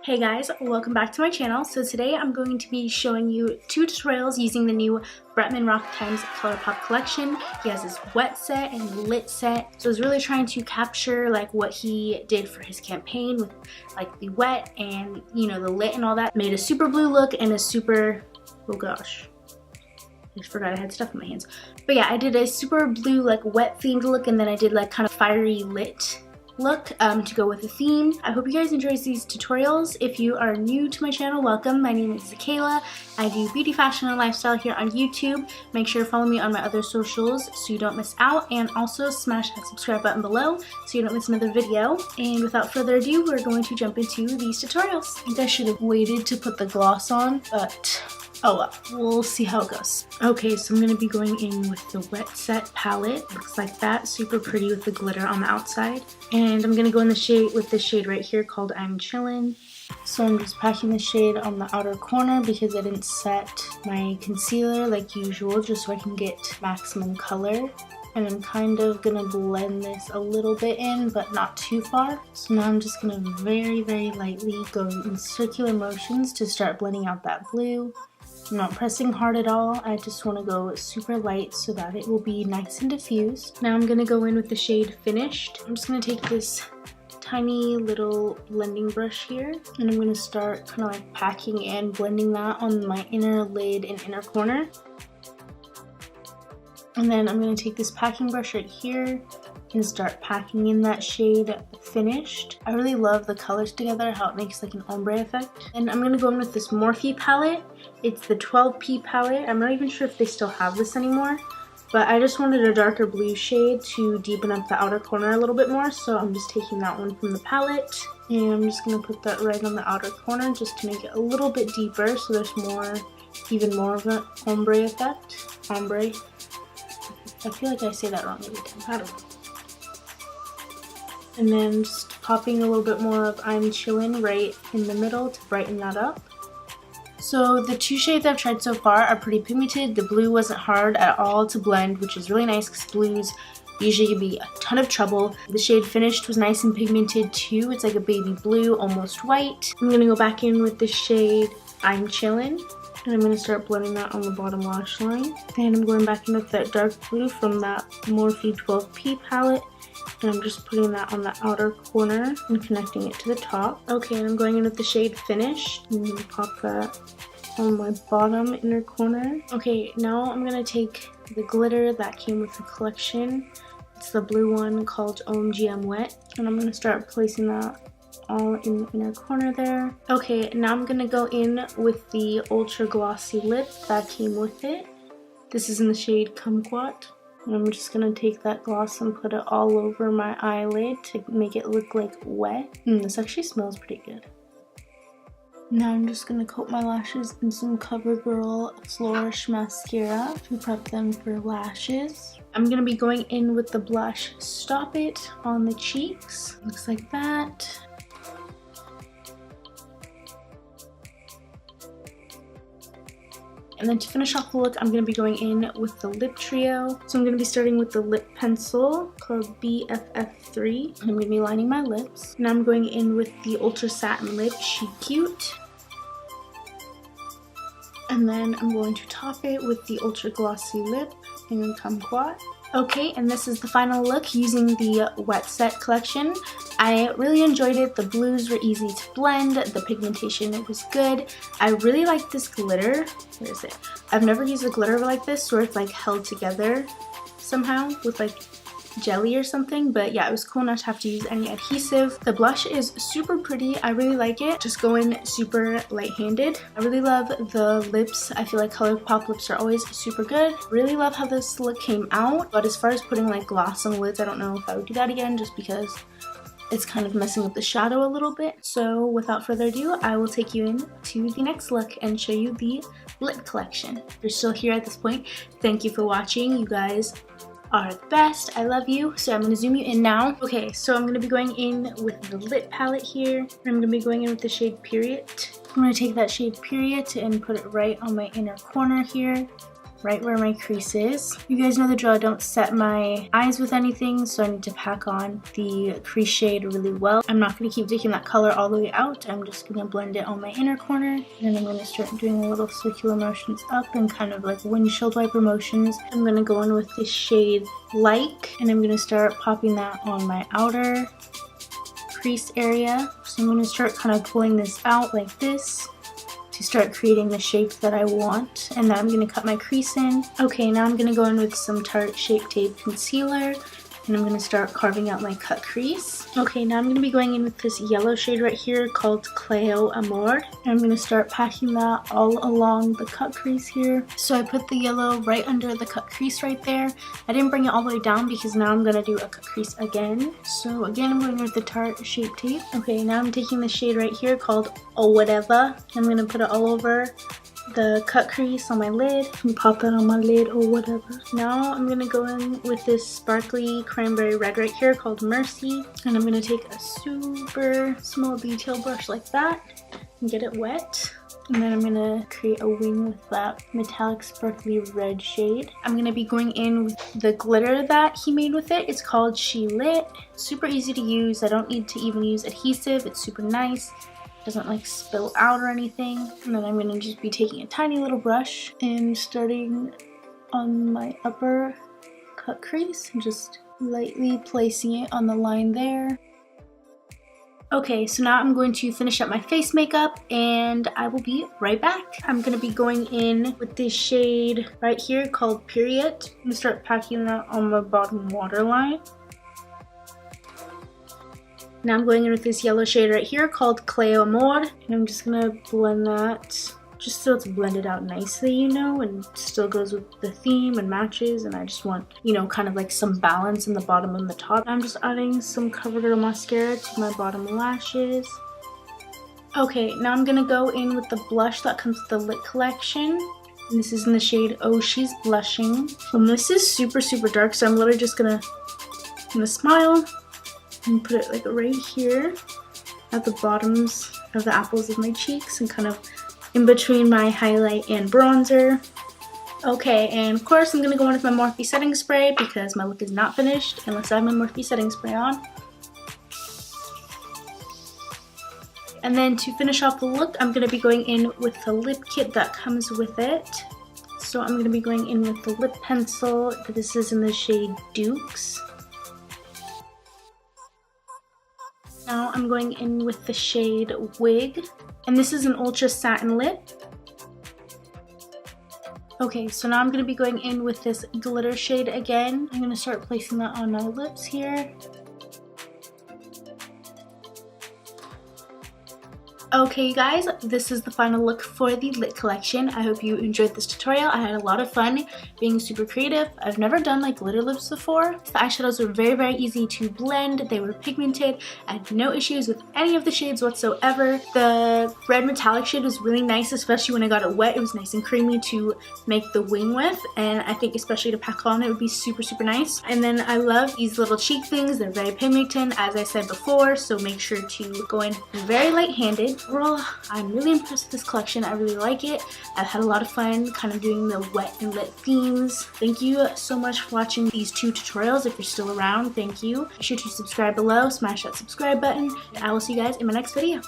Hey guys, welcome back to my channel. So today I'm going to be showing you two tutorials using the new BretmanRock x Colourpop collection. He has his wet set and lit set. So I was really trying to capture like what he did for his campaign with like the wet and the lit and all that. Made a super blue look and a super, oh gosh, I just forgot I had stuff in my hands. But yeah, I did a super blue like wet themed look, and then I did like kind of fiery lit look to go with the theme. I hope you guys enjoy these tutorials. If you are new to my channel, welcome. My name is Zakaila. I do beauty, fashion, and lifestyle here on YouTube. Make sure to follow me on my other socials so you don't miss out, and also smash that subscribe button below so you don't miss another video. And without further ado, we're going to jump into these tutorials. I think I should have waited to put the gloss on, but oh well, we'll see how it goes. Okay, so I'm going to be going in with the wet set palette. Looks like that, super pretty with the glitter on the outside. And I'm going to go in the shade with this shade right here called I'm Chillin'. So I'm just packing the shade on the outer corner because I didn't set my concealer like usual, just so I can get maximum color. And I'm kind of going to blend this a little bit in, but not too far. So now I'm just going to very, very lightly go in circular motions to start blending out that blue. I'm not pressing hard at all. I just want to go super light so that it will be nice and diffused. Now I'm going to go in with the shade Finished. I'm just going to take this tiny little blending brush here, and I'm going to start kind of like packing and blending that on my inner lid and inner corner. And then I'm going to take this packing brush right here and start packing in that shade Finished. I really love the colors together, how it makes like an ombre effect. And I'm going to go in with this Morphe palette. It's the 12P palette. I'm not even sure if they still have this anymore, but I just wanted a darker blue shade to deepen up the outer corner a little bit more, so I'm just taking that one from the palette. And I'm just going to put that right on the outer corner just to make it a little bit deeper so there's even more of an ombre effect. Ombre. I feel like I say that wrong every time. I don't know. And then just popping a little bit more of I'm Chillin' right in the middle to brighten that up. So the two shades I've tried so far are pretty pigmented. The blue wasn't hard at all to blend, which is really nice because blues usually can be a ton of trouble. The shade Finished was nice and pigmented too. It's like a baby blue, almost white. I'm going to go back in with the shade I'm Chillin'. And I'm going to start blending that on the bottom lash line. And I'm going back in with that dark blue from that Morphe 12P palette. And I'm just putting that on the outer corner and connecting it to the top. Okay, and I'm going in with the shade Finished. I'm going to pop that on my bottom inner corner. Okay, now I'm going to take the glitter that came with the collection. It's the blue one called OMG I'm Wet. And I'm going to start placing that all in the inner corner there. Okay, now I'm gonna go in with the ultra glossy lip that came with it. This is in the shade Kumquat. And I'm just gonna take that gloss and put it all over my eyelid to make it look like wet. This actually smells pretty good. Now I'm just gonna coat my lashes in some CoverGirl Flourish mascara to prep them for lashes. I'm gonna be going in with the blush Stop It on the cheeks. Looks like that. And then to finish off the look, I'm going to be going in with the lip trio. So I'm going to be starting with the lip pencil called BFF3. And I'm going to be lining my lips. Now I'm going in with the Ultra Satin Lip She Cute. And then I'm going to top it with the Ultra Glossy Lip in Kumquat. Okay, and this is the final look using the Wet Set collection. I really enjoyed it. The blues were easy to blend. The pigmentation, it was good. I really like this glitter. Where is it? I've never used a glitter like this where it's like held together somehow with like jelly or something, but yeah, it was cool not to have to use any adhesive. The blush is super pretty. I really like it. Just go in super light-handed. I really love the lips. I feel like Colourpop lips are always super good. Really love how this look came out, but as far as putting like gloss on the lids, I don't know if I would do that again just because it's kind of messing with the shadow a little bit. So without further ado, I will take you in to the next look and show you the lip collection. If you're still here at this point, thank you for watching. You guys are the best. I love you. So I'm going to zoom you in now. Okay, so I'm going to be going in with the lip palette here. I'm going to be going in with the shade Period. I'm going to take that shade Period and put it right on my inner corner here. right where my crease is. You guys know the drill, I don't set my eyes with anything, so I need to pack on the crease shade really well. I'm not going to keep taking that color all the way out. I'm just going to blend it on my inner corner, and then I'm going to start doing little circular motions up and kind of like windshield wiper motions. I'm going to go in with this shade Like, and I'm going to start popping that on my outer crease area. So I'm going to start kind of pulling this out like this to start creating the shape that I want, and then I'm going to cut my crease in. Okay, now I'm going to go in with some Tarte Shape Tape Concealer, and I'm going to start carving out my cut crease. Okay, now I'm going to be going in with this yellow shade right here called Cleo Amor, and I'm going to start packing that all along the cut crease here. So I put the yellow right under the cut crease right there. I didn't bring it all the way down because now I'm going to do a cut crease again. So again, I'm going with the Tarte Shape Tape. Okay, now I'm taking the shade right here called Oh Whatever. I'm going to put it all over the cut crease on my lid and pop that on my lid or whatever. Now I'm gonna go in with this sparkly cranberry red right here called Mercy, and I'm gonna take a super small detail brush like that and get it wet. And then I'm gonna create a wing with that metallic sparkly red shade. I'm gonna be going in with the glitter that he made with it. It's called She Lit. Super easy to use. I don't need to even use adhesive. It's super nice. Doesn't like spill out or anything. And then I'm gonna just be taking a tiny little brush and starting on my upper cut crease and just lightly placing it on the line there. Okay, so now I'm going to finish up my face makeup and I will be right back. I'm gonna be going in with this shade right here called Period. I'm gonna start packing that on my bottom waterline. Now I'm going in with this yellow shade right here called Cleo Amor, and I'm just gonna blend that just so it's blended out nicely, you know, and still goes with the theme and matches. And I just want, you know, kind of like some balance in the bottom and the top. I'm just adding some CoverGirl mascara to my bottom lashes. Okay, now I'm gonna go in with the blush that comes with the Lit collection. And this is in the shade Oh She's Blushing. And this is super dark, so I'm literally just gonna smile and put it like right here at the bottoms of the apples of my cheeks and kind of in between my highlight and bronzer. Okay, and of course I'm gonna go in with my Morphe setting spray because my look is not finished unless I have my Morphe setting spray on. And then to finish off the look, I'm gonna be going in with the lip kit that comes with it. So I'm gonna be going in with the lip pencil. This is in the shade Dukes. Now I'm going in with the shade Wig, and this is an ultra satin lip. Okay, so now I'm going to be going in with this glitter shade again. I'm going to start placing that on my lips here. Okay, you guys, this is the final look for the Lit collection. I hope you enjoyed this tutorial. I had a lot of fun being super creative. I've never done like glitter lips before. The eyeshadows were very easy to blend. They were pigmented. I had no issues with any of the shades whatsoever. The red metallic shade was really nice, especially when I got it wet. It was nice and creamy to make the wing with, and I think especially to pack on it would be super nice. And then I love these little cheek things. They're very pigmented, as I said before, so make sure to go in very light-handed. Overall, I'm really impressed with this collection. I really like it. I've had a lot of fun kind of doing the wet and lit themes. Thank you so much for watching these 2 tutorials. If you're still around, thank you. Be sure to subscribe below, smash that subscribe button, and I will see you guys in my next video.